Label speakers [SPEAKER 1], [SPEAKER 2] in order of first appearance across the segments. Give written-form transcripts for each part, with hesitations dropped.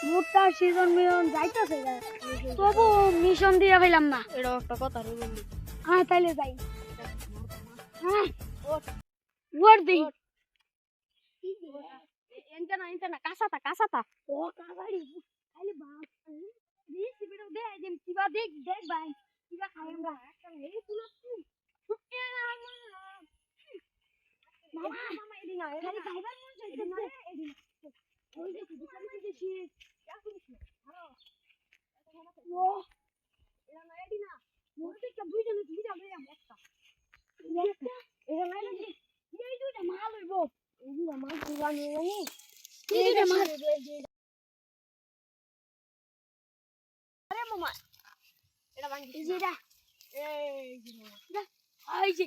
[SPEAKER 1] ভুট্টা সিজন মিলন যাইতেছে তবু মিশন দিয়ে ফেলাম না।
[SPEAKER 2] এটা একটা কথা বললি।
[SPEAKER 1] হ্যাঁ তাইলে যাই। হ্যাঁ ওর দিই
[SPEAKER 2] এনতে না কাঁচাতা
[SPEAKER 1] ও কাবাড়ি খালি বাপ দিস ভিডিও দে দিন কিবা দেখ ভাই কিবা খাই আমরা এই তুলো মামা মামা এদিন না খালি খাইবার মন চাইছে না এদিন ওই যে দোকানে গেছি क्या করিস হ্যালো ও এরা না এদিন না মোরতে কে দুইজন একটা এরা না লাগি এই দুইটা মাল হইব এই দুইটা মাল দিবা নিয়ে এইটা মাল আরে মামা এটা ভাঙি যেটা এই যে আই যে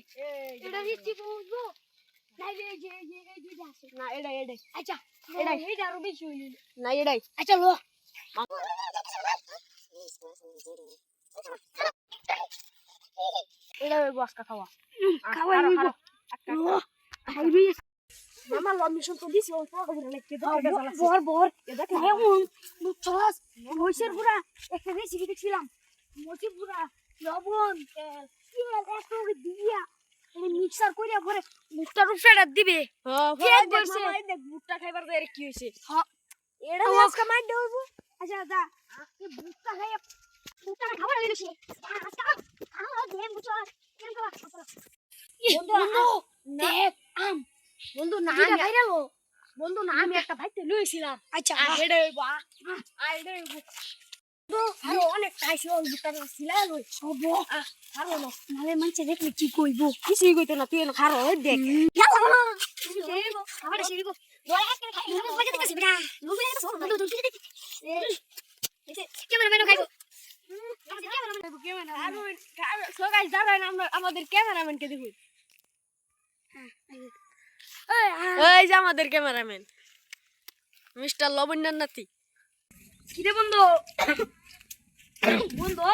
[SPEAKER 1] এটা দিচ্ছি বুঝবো নাই রে যে এই দুইটা আছে
[SPEAKER 2] না এডাই
[SPEAKER 1] আচ্ছা
[SPEAKER 2] এটাই।
[SPEAKER 1] এইটা আরো বেশি হইল
[SPEAKER 2] না এডাই
[SPEAKER 1] আচ্ছা লো
[SPEAKER 2] এটা বসকা খাওয়া
[SPEAKER 1] খাওয়াই নিব খাইবি
[SPEAKER 2] মামা লমিশন তো দিছি ও তো করে লাগতে দাও
[SPEAKER 1] বর এটা কেমন বুঝছস মহিষের পুরা একটা রেসিপি দেখছিলাম মহিষের পুরা লবণ তেল এত দিয়া এই মিক্সার কইরা পরে মুখটার উপরে দিবে
[SPEAKER 2] হ্যাঁ
[SPEAKER 1] ঠিক বলছে।
[SPEAKER 2] মামা এই দেখ ভুট্টা খাইবার দে কি হইছে
[SPEAKER 1] হ্যাঁ
[SPEAKER 2] এটা
[SPEAKER 1] আজকে মাই দেব আচ্ছা দা এই বুটটা খাইয়া বুটটা খাবার দিছি খাওয়া দে বুঝছস কেন বন্ধু দেখ আম
[SPEAKER 2] বন্ধু না
[SPEAKER 1] দুইটা ভাইরাল
[SPEAKER 2] বন্ধু না আমি একটা ভাইতে লইছিলাম
[SPEAKER 1] আচ্ছা
[SPEAKER 2] এটা হইব এটা হইব তো আরো অনেক খাইছো ভুট্টা ছিলা লই
[SPEAKER 1] সব
[SPEAKER 2] খারো না
[SPEAKER 1] নালে মানছে দেখলে কি কইব
[SPEAKER 2] কিছুই কইতো না তুই খারো দেখ
[SPEAKER 1] আমার শিরিব বড় একটা খাই মজা দেখছিস বেটা লুবলে তো সব বন্ধু তুই দেখ ক্যামেরাম্যান খাইবো
[SPEAKER 2] আমাদের ক্যামেরাম্যানকে দেখুন
[SPEAKER 1] এই
[SPEAKER 2] এই যে আমাদের ক্যামেরাম্যান মিস্টার লবণ্যর নাতি
[SPEAKER 1] কিরে বন্ধু বন্ধু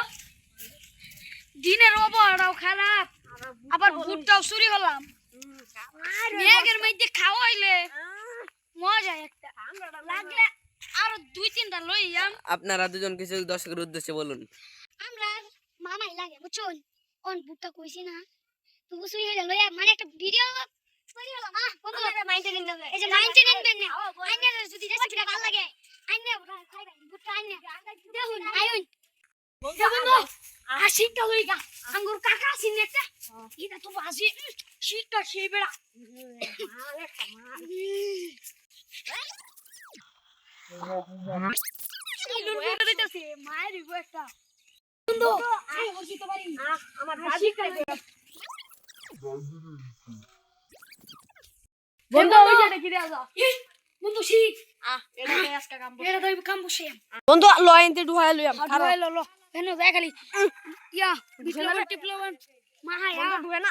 [SPEAKER 1] দিনের অবহাওয়াটাও খারাপ আবার ভুট্টাও চুরি করলাম মেঘের মধ্যে খাওয়া হইলে মজা একটা লাগলে আরো 2-3টা লইয়াম
[SPEAKER 3] আপনারা দুজন কিছু দর্শকের উদ্দেশ্যে বলুন।
[SPEAKER 1] আমরা মামাই লাগে বুঝছুন কোন ভুট্টা কইছি না তো চুরি হয়ে গেল মানে একটা ভিডিও চুরি হলো না বন্ধু মাইন্টেনেন দেবে এই যে মাইন্টেনেন বেন না আইনে যদি রেসিপিটা ভালো লাগে আইনে খাইবেন ভুট্টা আইনে দেখুন আইন বন্ধু আশিকটা লইগা আঙ্গুর কাকা আছিন একটা এটা তো বাজি শীতটা সেই বেড়া মায়ের একটা বন্ধু আই বসি তো পারি
[SPEAKER 2] আমার
[SPEAKER 1] আশিকটা
[SPEAKER 2] বন্ধু ওই যে দেখি দেয়া যাও
[SPEAKER 1] বন্ধু শীত
[SPEAKER 2] এটা আজকে কাম
[SPEAKER 1] এটা তো কাম বসে
[SPEAKER 2] বন্ধু লয়েন্তে ঢুহাই লইয়াম
[SPEAKER 1] খারো লো লো কেন দেখ খালি ইয়া ডিপ্লোমা ডিপ্লোমা মাহা ইয়া
[SPEAKER 2] বন্ধু ঢুহে না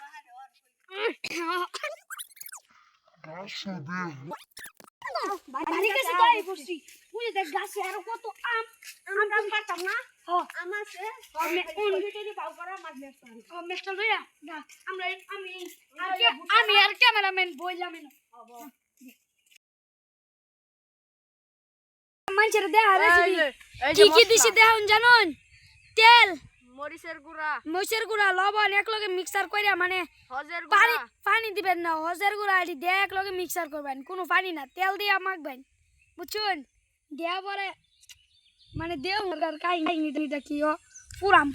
[SPEAKER 1] বাড়ি কাছে তাই বসছি বুঝে দেখ গাছে আরো কত আম
[SPEAKER 2] আম গাছ পারতাম না
[SPEAKER 1] হ্যাঁ
[SPEAKER 2] আমার সে পাও করা মাছ নেস্তাম
[SPEAKER 1] মেস্টার লইয়া না আমরা আমি আর ক্যামেরাম্যান বইলাম না মানুষের দেখা রেসিপি কি কি দিছি দেখুন জানুন তেল
[SPEAKER 2] মরিচের গুঁড়া
[SPEAKER 1] মরিচের গুঁড়া লবণ একলগে মিক্সার কইরা মানে
[SPEAKER 2] হজের
[SPEAKER 1] পানি
[SPEAKER 2] গুঁড়া
[SPEAKER 1] পানি দিবেন না হজের গুঁড়া এটি দিয়ে একলগে মিক্সার করবেন কোনো পানি না তেল দিয়ে মাখবেন বুঝছেন দেওয়া পরে মানে দেও কাহিনীটা কি পুরাম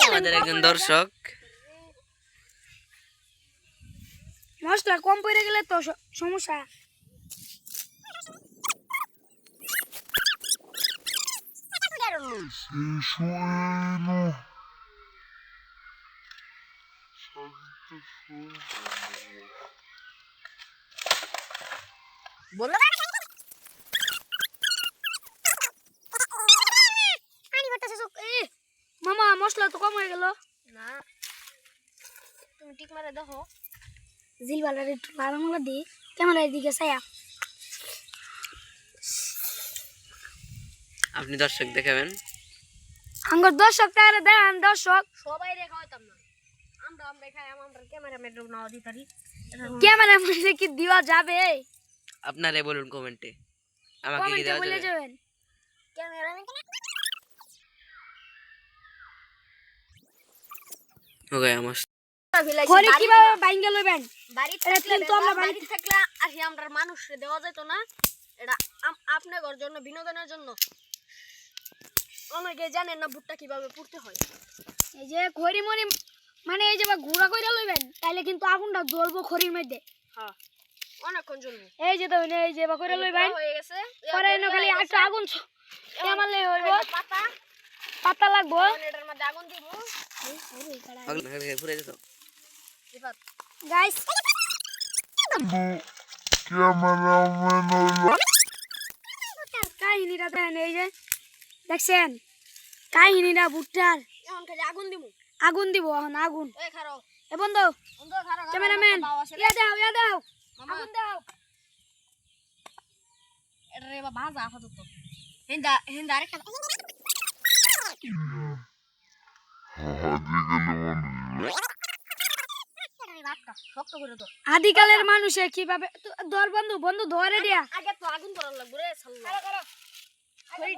[SPEAKER 3] আমাদের একজন দর্শক
[SPEAKER 1] মশলা কম পড়ে গেলে তো সমস্যা
[SPEAKER 2] বলে
[SPEAKER 1] মামা মশলা তো কম হয়ে গেল
[SPEAKER 2] না তুমি ঠিক মারে দেখো
[SPEAKER 1] জিল বালার একটু লাড়ামোলা দিই ক্যামেরার দিকে ছায়া
[SPEAKER 3] আপনি দর্শক দেখাবেন।
[SPEAKER 1] আঙ্গুর দর্শক তাহলে দেন দর্শক
[SPEAKER 2] সবাই রেখা হইতাম না আমরা খাই আমরা ক্যামেরাম্যান নাও দিতারি
[SPEAKER 1] ক্যামেরা মধ্যে কি দেওয়া যাবে
[SPEAKER 3] আপনারাই বলুন কমেন্টে আমাকে কি
[SPEAKER 1] কমেন্টে
[SPEAKER 3] দেওয়া
[SPEAKER 1] বলে
[SPEAKER 3] যাবে?
[SPEAKER 1] যাবেন।
[SPEAKER 3] ওকে আমার
[SPEAKER 1] ঘরে কিভাবে বাইঙ্গা লইবেন?
[SPEAKER 2] বাড়িতে
[SPEAKER 1] এটা
[SPEAKER 2] থাকলে
[SPEAKER 1] কিন্তু আমরা
[SPEAKER 2] বাড়িতে থাকলে আর কি আমরা মানুষকে দেওয়া যেত না। এটা আপনাদের জন্য বিনোদনের জন্য। অনেকে জানেন না ভুট্টা কিভাবে পুড়তে হয়।
[SPEAKER 1] এই যে খড়ি মরি মানে এই যে বা ঘুরা কইরা লইবেন তাইলে কিন্তু আগুনটা জ্বলবো খড়ির মধ্যে।
[SPEAKER 2] হ্যাঁ, অনেকক্ষণ জ্বলবে।
[SPEAKER 1] এই যে তো এই যে বা কইরা লইবেন
[SPEAKER 2] হয়ে গেছে।
[SPEAKER 1] পরে এনে খালি একটা আগুন এমালে হইব।
[SPEAKER 2] পাতা
[SPEAKER 1] পাতা লাগবো।
[SPEAKER 2] এটার মধ্যে আগুন দিব।
[SPEAKER 3] পুরে যেত
[SPEAKER 2] এবার
[SPEAKER 1] গাইস কাহিনীটা দেখেন এই যে দেখছেন কাহিনীটা ভুট্টার
[SPEAKER 2] এখন খালি আগুন দিব।
[SPEAKER 1] আগুন দিব এখন আগুন।
[SPEAKER 2] এই খারো
[SPEAKER 1] এ বন্ধু
[SPEAKER 2] বন্ধু খারো
[SPEAKER 1] ক্যামেরাম্যান ইয়া দাও আগুন দাও।
[SPEAKER 2] এটা রে বাবা ভাজা আপাতত। হিন্দা হিন্দা আরেকটা শক্ত করে তো
[SPEAKER 1] আদিকালের মানুষে কিভাবে ধর বন্ধু বন্ধু ধরে দিয়া
[SPEAKER 2] আগে তো আগুন করার লাগবে রে সাল্লা খড়ি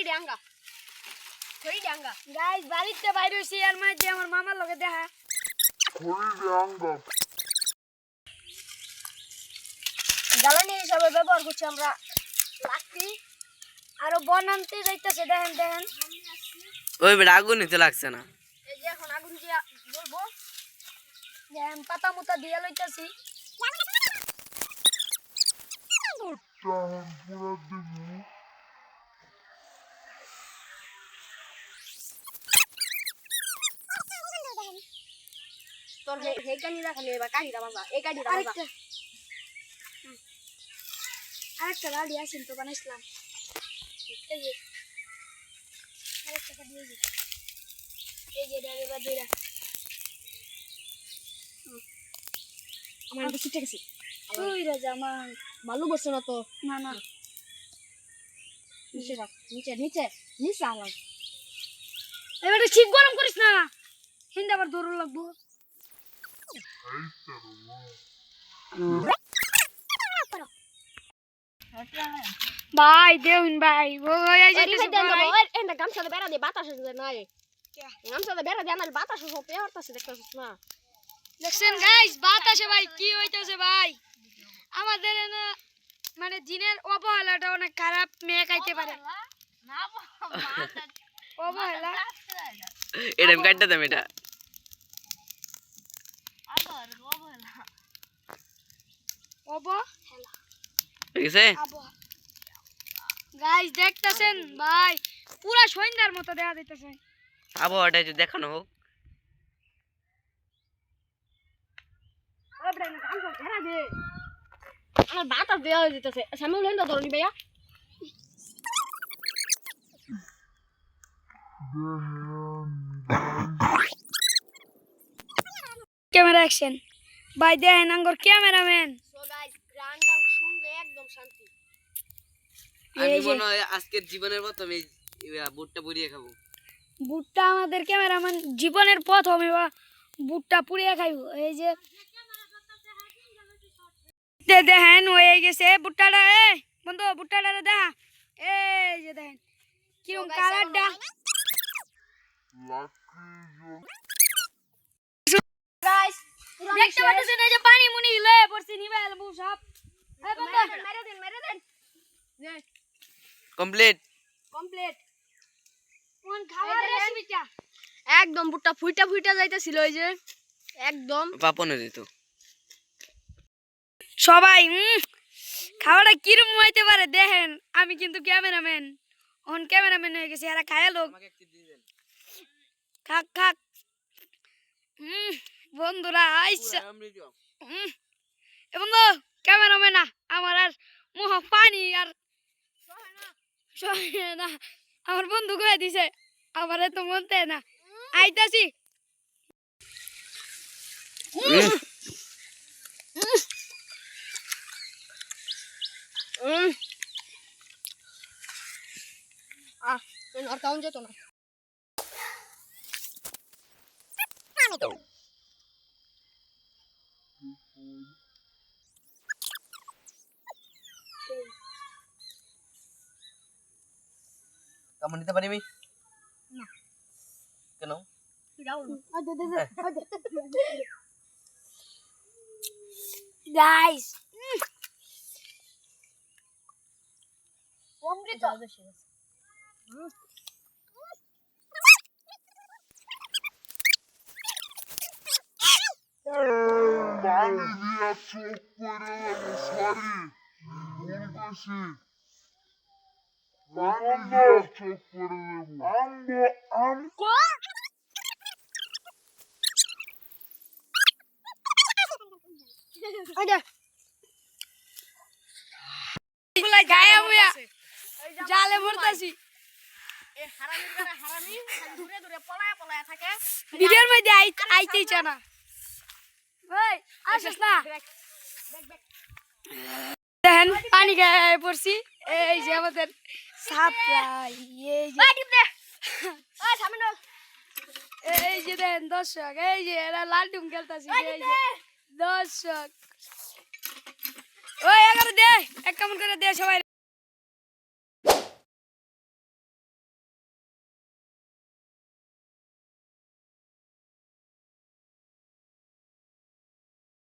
[SPEAKER 2] ডাঙ্গা খড়ি ডাঙ্গা
[SPEAKER 1] গাইস বাড়িতে বাইরে হইছি আর মাঝে আমার মামার লগে দেখা
[SPEAKER 2] জ্বালানি হিসাবে ব্যবহার করছি আমরা লাকড়ি।
[SPEAKER 1] আরো বনান্তে যাইতাছে দেখেন দেখেন
[SPEAKER 3] ওই বেটা আগুন নিতে লাগছে না।
[SPEAKER 2] এই যে এখন আগুন দিয়ে জ্বলবো।
[SPEAKER 1] দেখেন পাতা মুতা দিয়া লইতাছি।
[SPEAKER 2] তোর হে কানিরা খালি এবার কাহিরা বাবা এই কাহিরা বাবা
[SPEAKER 1] আরেকটা লাড়ি আছেন তো বানাইছিলাম এই যে আরেকটা দিয়ে দিই এই যে ডালে বা দুইটা
[SPEAKER 2] আমার একটু ছুটে গেছে।
[SPEAKER 1] তুই রে জামান
[SPEAKER 2] ভালো বসছে না তো।
[SPEAKER 1] না না
[SPEAKER 2] নিচে রাখ নিচে নিচে নিচে আলাম
[SPEAKER 1] এবারে ঠিক গরম করিস না হিন্দা আবার দৌড় লাগবো। ভাই দেউন ভাই ও এই যাইতেছে ভাই
[SPEAKER 2] এটা গামছাতে বেড়া দিয়ে বাতাস আসে না রে গামছাতে বেড়া দিয়ে আমার বাতাস সব পেয়ারতাছে দেখতেছিস না।
[SPEAKER 1] দেখছেন গাইস বাতাসে ভাই কি হইতাছে ভাই আমাদের না মানে দিনের অবহেলাটা অনেক খারাপ মেয়ে খাইতে পারে
[SPEAKER 2] না
[SPEAKER 1] অবহেলা
[SPEAKER 3] এটা আমি কাটতে দাম এটা
[SPEAKER 1] অবহেলা
[SPEAKER 3] ঠিক আছে
[SPEAKER 1] গাইস দেখতাছেন ভাই পুরা সন্ধ্যার মতো দেখা যাইতেছে।
[SPEAKER 3] আবহাওয়াটা একটু দেখানো হোক।
[SPEAKER 2] আমার বাতাস দেওয়া হয়ে যেতেছে সামনে লইন তো ধরনি ভাইয়া
[SPEAKER 1] ক্যামেরা অ্যাকশন ভাই দেখেন আঙ্গর ক্যামেরাম্যান
[SPEAKER 2] সো গাইস গানটা শুনলে একদম শান্তি।
[SPEAKER 3] আমি
[SPEAKER 1] এই যে
[SPEAKER 3] মনে হয় আজকের জীবনের প্রথম এই বুটটা পুড়িয়ে খাবো।
[SPEAKER 1] বুটটা আমাদের ক্যামেরাম্যান জীবনের প্রথম এবার বুটটা পুড়িয়ে খাইব। এই যে দেখেন হয়ে গেছে বুটটাটা এ বন্ধু বুটটাটা দেখা এই যে দেখেন কিরকম কালারটা
[SPEAKER 2] গাইস
[SPEAKER 1] দেখতে পাচ্ছেন এই যে পানি মুনি লয়ে পড়ছি নিবে আলবু সব এই বন্ধু
[SPEAKER 2] মেরে দেন
[SPEAKER 3] কমপ্লিট
[SPEAKER 2] কমপ্লিট।
[SPEAKER 1] কোন খাবার রেসিপিটা
[SPEAKER 2] একদম বুটটা ফুইটা ফুইটা যাইতেছিল ওই যে একদম
[SPEAKER 3] পাপনে দিত
[SPEAKER 1] সবাই খাওয়াটা কিরম হইতে পারে দেখেন আমি কিন্তু ক্যামেরাম্যান অন ক্যামেরাম্যান হয়ে গেছে এরা খায় লোক খাক খাক বন্ধুরা আইসা এ বন্ধু ক্যামেরাম্যান না আমার আর মুহ পানি আর সহে না আমার বন্ধু কয়ে দিছে আমার তো মনতে না আইতাছি
[SPEAKER 2] আর কাউন্ট যেত না।
[SPEAKER 3] কামড় নিতে পারি আমি?
[SPEAKER 2] না।
[SPEAKER 3] কেন?
[SPEAKER 1] গাইস
[SPEAKER 2] অমৃত
[SPEAKER 4] পানি দিয়া চোখ করে দেবো সরি বলতেছি পানি দিয়া চোখ করে দেবো
[SPEAKER 2] গায়ে মুয়া জালে মরতাছি এ হারামির গারে হারামি খালি দূরে দূরে পলায়া পলায়া থাকে ভিডিওর মধ্যে আইতেই চানা ভাই আসিস না দেখেন পানি গায়ে পড়ছি এই যে আমাদের সাপ্লাই এই যে এই যে দেন দর্শক এই যে এরা লালটুম খেলতাছি এই যে দর্শক ওই 11 দে এক কেমন করে দে সবাই